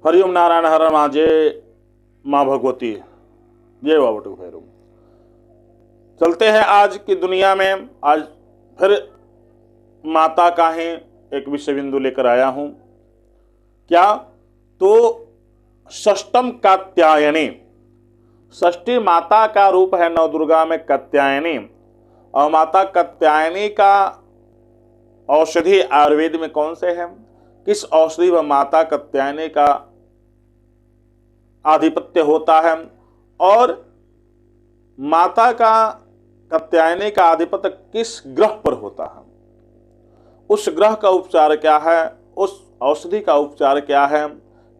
हरिओम नारायण हर माँ जय माँ भगवती जय बाबा भैरव। चलते हैं आज की दुनिया में। आज फिर माता का ही एक विषय बिंदु लेकर आया हूं। क्या तो षष्टम कात्यायनी, षष्ठी माता का रूप है नव दुर्गा में कात्यायनी। और माता कात्यायनी का औषधि आयुर्वेद में कौन से है, किस औषधि व माता कात्यायनी का आधिपत्य होता है, और माता का कात्यायनी का आधिपत्य किस ग्रह पर होता है, उस ग्रह का उपचार क्या है, उस औषधि का उपचार क्या है,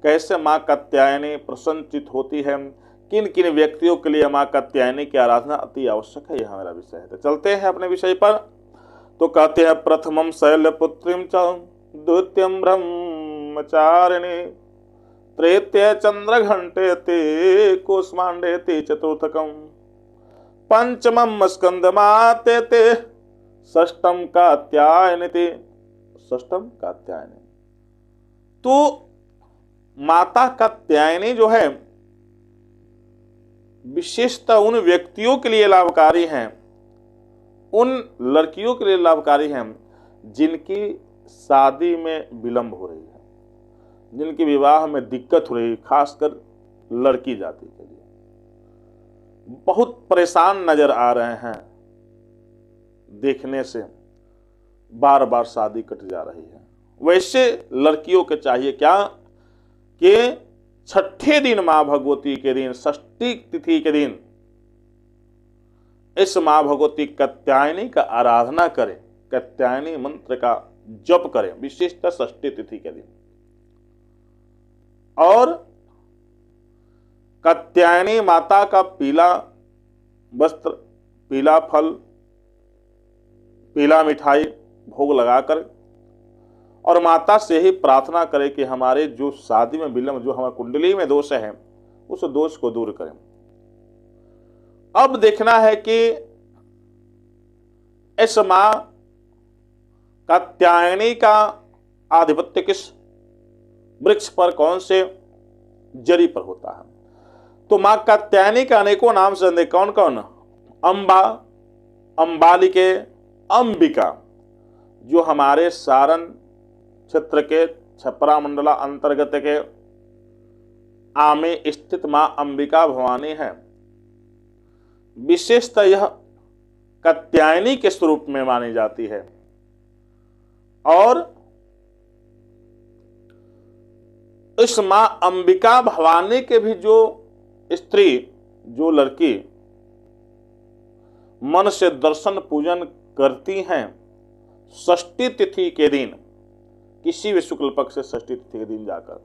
कैसे माँ कात्यायनी प्रसन्नचित होती है, किन किन व्यक्तियों के लिए माँ कात्यायनी की आराधना अति आवश्यक है, यह मेरा विषय है। तो चलते हैं अपने विषय पर। तो कहते हैं प्रथमम शैलपुत्रीम च द्वितीयम ब्रह्मचारिणी तृतीय चंद्रघंटे ते कूष्मांडे ते चतुर्थकम पंचमम स्कंदमाते ते षष्टम कात्यायनी ते षष्टम कात्यायनी। तो माता कात्यायनी जो है विशेषतः उन व्यक्तियों के लिए लाभकारी हैं, उन लड़कियों के लिए लाभकारी हैं जिनकी शादी में विलंब हो रही है, जिनके विवाह में दिक्कत हो रही है, खासकर लड़की जाति के लिए बहुत परेशान नजर आ रहे हैं, देखने से बार बार शादी कट जा रही है। वैसे लड़कियों के चाहिए क्या कि छठे दिन मां भगवती के दिन, षष्ठी तिथि के दिन इस मां भगवती कात्यायनी का आराधना करें, कात्यायनी मंत्र का जप करें, विशेषतः षष्ठी तिथि के दिन। और कात्यायनी माता का पीला वस्त्र, पीला फल, पीला मिठाई भोग लगाकर और माता से ही प्रार्थना करें कि हमारे जो शादी में विलंब, जो हमारी कुंडली में दोष है, उस दोष को दूर करें। अब देखना है कि इस मां कात्यायनी का आधिपत्य किस वृक्ष पर, कौन से जरी पर होता है। तो मां कात्यायनी का अनेकों नाम से, कौन कौन? अंबा, अंबालिके, अंबिका, जो हमारे सारण क्षेत्र के छपरा मंडला अंतर्गत के आमे स्थित मां अंबिका भवानी है। विशेषतः यह कात्यायनी के स्वरूप में मानी जाती है। और इस मां अंबिका भवानी के भी जो स्त्री, जो लड़की मन से दर्शन पूजन करती हैं, षष्ठी तिथि के दिन, किसी भी शुक्ल पक्ष से षष्ठी तिथि के दिन जाकर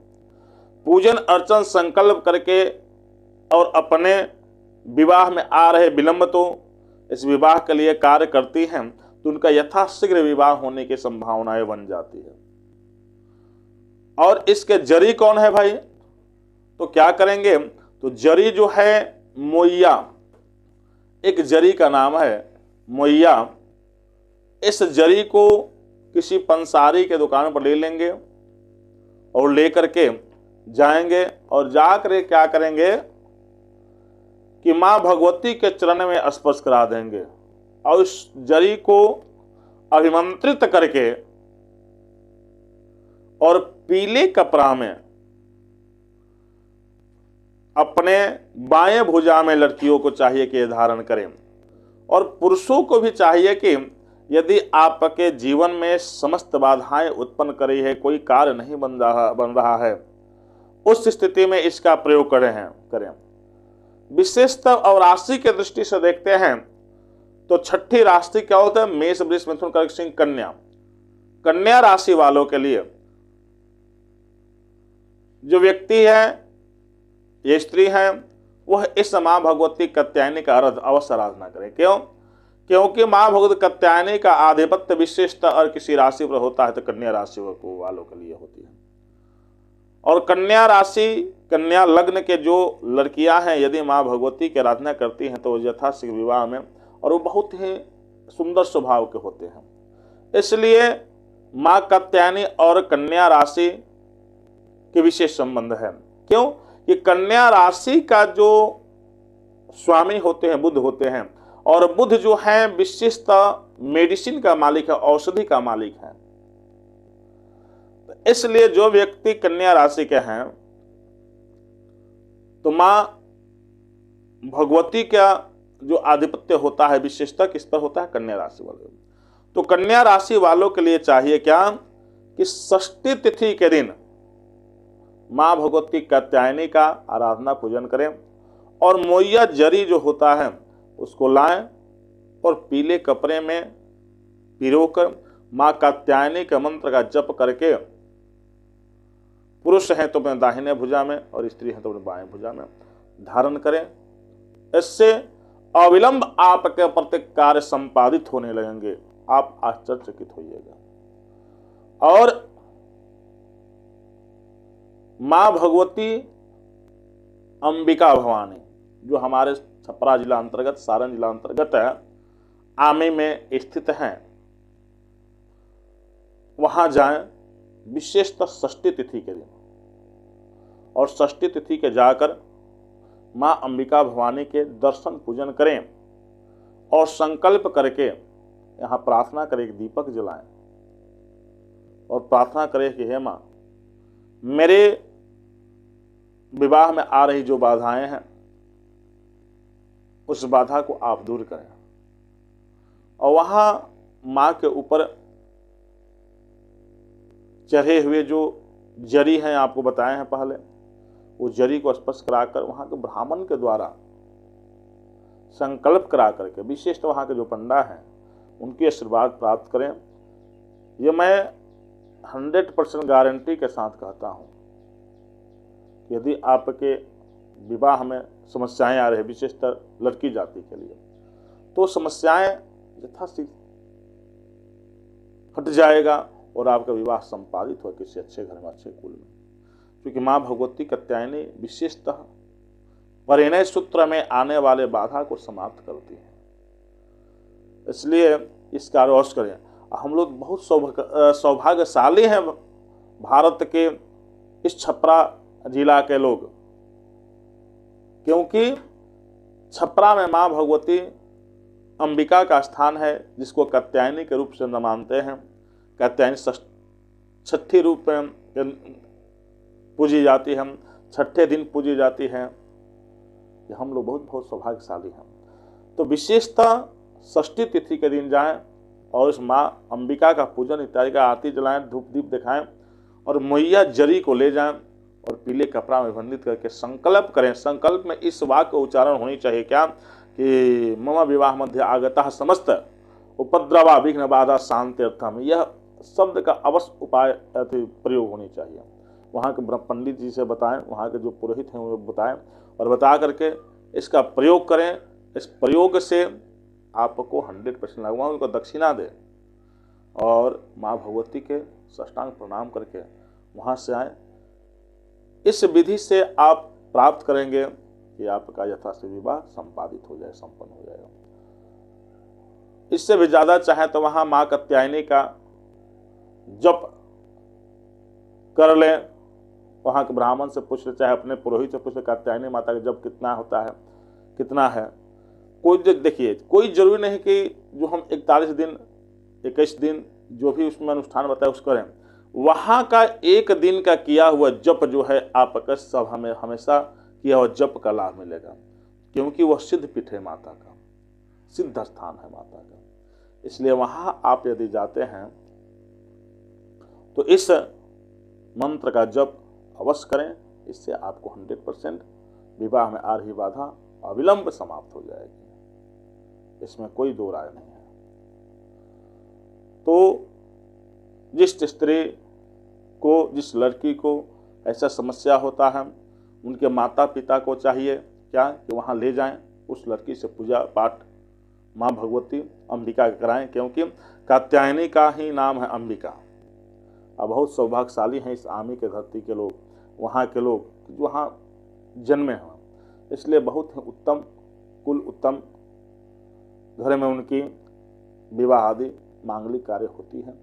पूजन अर्चन संकल्प करके और अपने विवाह में आ रहे विलंब तो इस विवाह के लिए कार्य करती हैं, तो उनका यथाशीघ्र विवाह होने की संभावनाएं बन जाती है। और इसके जरी कौन है भाई? तो क्या करेंगे? तो जरी जो है मोइया, एक जरी का नाम है मोइया। इस जरी को किसी पंसारी के दुकान पर ले लेंगे और लेकर के जाएंगे और जाकर क्या करेंगे कि मां भगवती के चरण में स्पर्श करा देंगे और इस जरी को अभिमंत्रित करके और पीले कपड़ा में अपने बाएं भुजा में लड़कियों को चाहिए कि धारण करें। और पुरुषों को भी चाहिए कि यदि आपके जीवन में समस्त बाधाएं उत्पन्न कर रही है, कोई कार्य नहीं बन रहा है, उस स्थिति में इसका प्रयोग करें। विशेषतः और राशि के दृष्टि से देखते हैं तो छठी राशि क्या होता है? मेष, वृष, मिथुन, कर्क, सिंह, कन्या। कन्या राशि वालों के लिए जो व्यक्ति है, ये स्त्री है, वह इस मां भगवती कात्यायनी का अवश्य आराधना करें। क्यों? क्योंकि मां भगवती कात्यायनी का आधिपत्य विशेषतः और किसी राशि पर होता है तो कन्या राशि वालों के लिए होती है। और कन्या राशि, कन्या लग्न के जो लड़कियां हैं, यदि मां भगवती की आराधना करती हैं तो यथाशीघ्र विवाह में, और वो बहुत ही सुंदर स्वभाव के होते हैं। इसलिए मां कात्यायनी और कन्या राशि के विशेष संबंध है। क्यों? कि कन्या राशि का जो स्वामी होते हैं बुध होते हैं, और बुध जो है विशिष्टता मेडिसिन का मालिक है, औषधि का मालिक है। इसलिए जो व्यक्ति कन्या राशि के हैं तो मां भगवती का जो आधिपत्य होता है विशेषता किस पर होता है? कन्या राशि वाले। तो कन्या राशि वालों के लिए चाहिए क्या? कि षष्ठी तिथि के दिन मां भगवती कात्यायनी का आराधना पूजन करें, और मोइया जरी जो होता है उसको लाएं और पीले कपड़े में पिरोकर मां कात्यायनी के मंत्र का जप करके, पुरुष हैं तो अपने दाहिने भुजा में और स्त्री हैं तो अपने बाएं भुजा में धारण करें। इससे अविलंब आपके प्रति कार्य संपादित होने लगेंगे, आप आश्चर्यचकित होइएगा। और मां भगवती अंबिका भवानी जो हमारे छपरा जिला अंतर्गत, सारण जिला अंतर्गत है, आमे में स्थित हैं, वहां जाएं विशेषतः षष्ठी तिथि के दिन, और षष्ठी तिथि के जाकर मां अंबिका भवानी के दर्शन पूजन करें और संकल्प करके यहाँ प्रार्थना करें, एक दीपक जलाएं और प्रार्थना करें कि हे मां, मेरे विवाह में आ रही जो बाधाएं हैं उस बाधा को आप दूर करें। और वहां मां के ऊपर चढ़े हुए जो जरी हैं, आपको बताए हैं पहले, वो जरी को स्पर्श कराकर वहां के ब्राह्मण के द्वारा संकल्प करा करके, विशेषतः वहां के जो पंडा हैं उनके आशीर्वाद प्राप्त करें। ये मैं 100% गारंटी के साथ कहता हूं कि यदि आपके विवाह में समस्याएं आ रही, विशेषतर लड़की जाति के लिए, तो समस्याएं यथाशीघ्र हट जाएगा और आपका विवाह संपादित हो किसी अच्छे घर में, अच्छे कुल में। क्योंकि मां भगवती कात्यायनी विशेषतः परिणय सूत्र में आने वाले बाधा को समाप्त करती है। इसलिए इस कार्य अवश्य करें। हम लोग बहुत सौभाग्यशाली हैं भारत के इस छपरा जिला के लोग, क्योंकि छपरा में मां भगवती अंबिका का स्थान है, जिसको कात्यायनी के रूप से न मानते हैं। कात्यायनी छठी रूप में पूजी जाती है, छठे दिन पूजी जाती है। हम लोग बहुत सौभाग्यशाली हैं। तो विशेषतः षष्ठी तिथि के दिन जाएं और इस मां अंबिका का पूजन इत्यादि का आरती जलाएं, धूप दीप दिखाएं, और मोइया जरी को ले जाएं और पीले कपड़ा में बंधित करके संकल्प करें। संकल्प में इस वाक्य उच्चारण होनी चाहिए क्या? कि मम विवाह मध्य आगतः समस्त उपद्रवा विघ्न बाधा शांति अर्थम। यह शब्द का अवश्य उपाय प्रयोग होनी चाहिए। वहाँ के पंडित जी से बताएं, वहाँ के जो पुरोहित हैं वो बताएं, और बता करके इसका प्रयोग करें। इस प्रयोग से आपको 100% लगवा, उनको दक्षिणा दें और माँ भगवती के साष्टांग प्रणाम करके वहाँ से आए। इस विधि से आप प्राप्त करेंगे कि आपका यथाशीघ्र विवाह संपादित हो जाए, संपन्न हो जाएगा। इससे भी ज्यादा चाहे तो वहां मां कात्यायनी का जप कर ले, वहां के ब्राह्मण से पूछ ले, चाहे अपने पुरोहित से पूछ ले, कात्यायनी माता का जप कितना होता है, कितना है। कोई देखिए, कोई जरूरी नहीं कि जो हम 41 दिन 21 दिन जो भी उसमें अनुष्ठान बताए उसको करें। वहां का एक दिन का किया हुआ जप जो है आपका सब हमें हमेशा किया हुआ जप का लाभ मिलेगा, क्योंकि वह सिद्ध पीठ है माता का, सिद्ध स्थान है माता का। इसलिए वहां आप यदि जाते हैं तो इस मंत्र का जप अवश्य करें। इससे आपको 100% विवाह में आ रही बाधा अविलंब समाप्त हो जाएगी, इसमें कोई दो राय नहीं है। तो जिस स्त्री को, जिस लड़की को ऐसा समस्या होता है, उनके माता पिता को चाहिए क्या कि वहाँ ले जाएं, उस लड़की से पूजा पाठ माँ भगवती अंबिका कराएं, क्योंकि कात्यायनी का ही नाम है अंबिका। अब बहुत सौभाग्यशाली हैं इस आमी के धरती के लोग, वहाँ के लोग जो वहाँ जन्मे हैं। इसलिए बहुत ही उत्तम कुल, उत्तम घर में उनकी विवाह आदि मांगलिक कार्य होती है,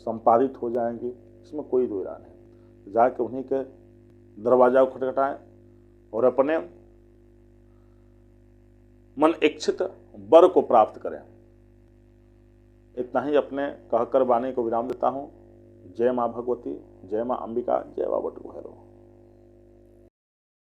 संपादित हो जाएंगी, इसमें कोई दो राय नहीं। जाके उन्हीं के दरवाजा को खटखटाएं और अपने मन इच्छित वर को प्राप्त करें। इतना ही अपने कहकर वाणी को विराम देता हूँ। जय माँ भगवती, जय माँ अंबिका, जय बाबा भैरव।